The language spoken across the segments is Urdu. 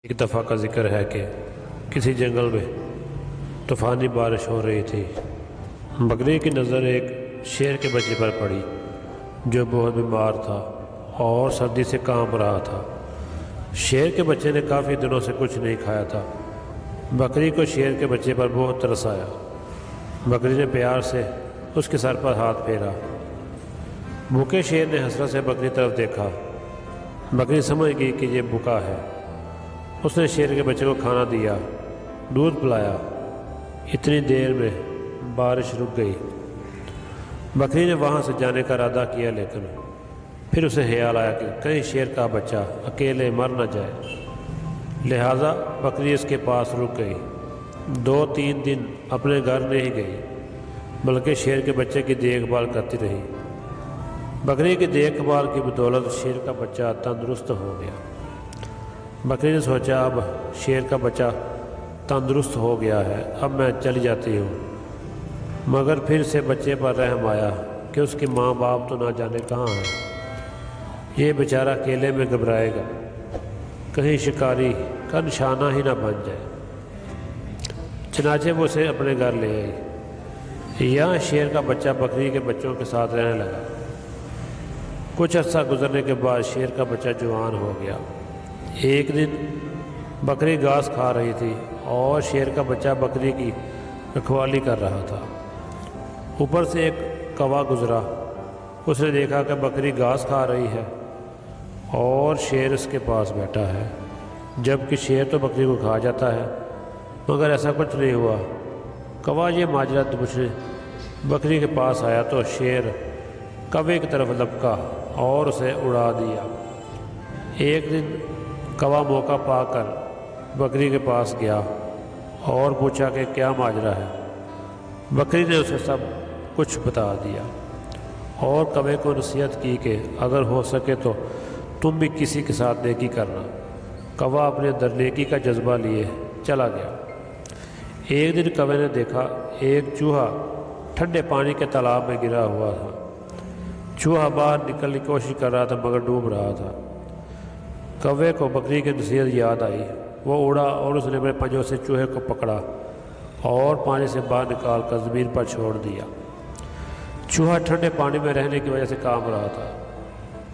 ایک دفعہ کا ذکر ہے کہ کسی جنگل میں طوفانی بارش ہو رہی تھی۔ بکری کی نظر ایک شیر کے بچے پر پڑی جو بہت بیمار تھا اور سردی سے کانپ رہا تھا۔ شیر کے بچے نے کافی دنوں سے کچھ نہیں کھایا تھا۔ بکری کو شیر کے بچے پر بہت ترس آیا۔ بکری نے پیار سے اس کے سر پر ہاتھ پھیرا۔ بھوکے شیر نے حسرت سے بکری طرف دیکھا۔ بکری سمجھ گئی کہ یہ بھوکا ہے۔ اس نے شیر کے بچے کو کھانا دیا، دودھ پلایا۔ اتنی دیر میں بارش رک گئی۔ بکری نے وہاں سے جانے کا ارادہ کیا، لیکن پھر اسے خیال آیا کہ کہیں شیر کا بچہ اکیلے مر نہ جائے، لہٰذا بکری اس کے پاس رک گئی۔ 2-3 دن اپنے گھر نہیں گئی بلکہ شیر کے بچے کی دیکھ بھال کرتی رہی۔ بکری کی دیکھ بھال کی بدولت شیر کا بچہ تندرست ہو گیا۔ بکری نے سوچا اب شیر کا بچہ تندرست ہو گیا ہے، اب میں چلی جاتی ہوں۔ مگر پھر سے بچے پر رحم آیا کہ اس کی ماں باپ تو نہ جانے کہاں ہیں، یہ بیچارہ اکیلے میں گھبرائے گا، کہیں شکاری کا نشانہ ہی نہ بن جائے۔ چنانچہ وہ اسے اپنے گھر لے آئی۔ یہاں شیر کا بچہ بکری کے بچوں کے ساتھ رہنے لگا۔ کچھ عرصہ گزرنے کے بعد شیر کا بچہ جوان ہو گیا۔ ایک دن بکری گھاس کھا رہی تھی اور شیر کا بچہ بکری کی رکھوالی کر رہا تھا۔ اوپر سے ایک کوا گزرا۔ اس نے دیکھا کہ بکری گھاس کھا رہی ہے اور شیر اس کے پاس بیٹھا ہے، جبکہ شیر تو بکری کو کھا جاتا ہے، مگر ایسا کچھ نہیں ہوا۔ کوا یہ ماجرا پوچھنے بکری کے پاس آیا تو شیر کوے کی طرف لپکا اور اسے اڑا دیا۔ ایک دن کوا موقع پا کر بکری کے پاس گیا اور پوچھا کہ کیا ماجرا ہے۔ بکری نے اسے سب کچھ بتا دیا اور کوے کو نصیحت کی کہ اگر ہو سکے تو تم بھی کسی کے ساتھ نیکی کرنا۔ کوا اپنے اندر نیکی کا جذبہ لیے چلا گیا۔ ایک دن کوے نے دیکھا ایک چوہا ٹھنڈے پانی کے تالاب میں گرا ہوا تھا۔ چوہا باہر نکلنے کی کوشش کر رہا تھا مگر ڈوب رہا تھا۔ کوے کو بکری کی نصیحت یاد آئی۔ وہ اڑا اور اس نے اپنے پنجوں سے چوہے کو پکڑا اور پانی سے باہر نکال کر زمین پر چھوڑ دیا۔ چوہا ٹھنڈے پانی میں رہنے کی وجہ سے کانپ رہا تھا۔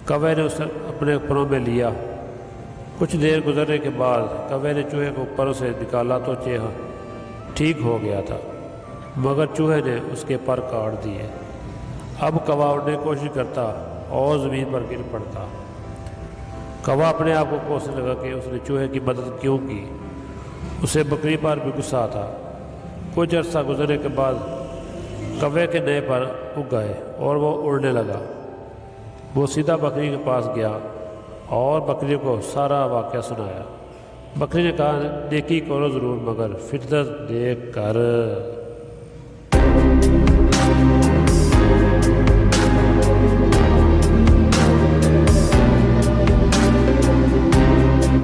کوے نے اسے اپنے پروں میں لیا۔ کچھ دیر گزرنے کے بعد کوے نے چوہے کو پروں سے نکالا تو چوہا ٹھیک ہو گیا تھا، مگر چوہے نے اس کے پر کاٹ دیے۔ اب کوا اڑنے کی کوشش کرتا اور زمین پر گر پڑتا۔ کوا اپنے آپ کو کوسنے لگا کہ اس نے چوہے کی مدد کیوں کی۔ اسے بکری پر بھی غصہ تھا۔ کچھ عرصہ گزرنے کے بعد کوے کے نئے پر اگ گئے اور وہ اڑنے لگا۔ وہ سیدھا بکری کے پاس گیا اور بکری کو سارا واقعہ سنایا۔ بکری نے کہا نیکی کرو ضرور مگر فطرت دیکھ کر۔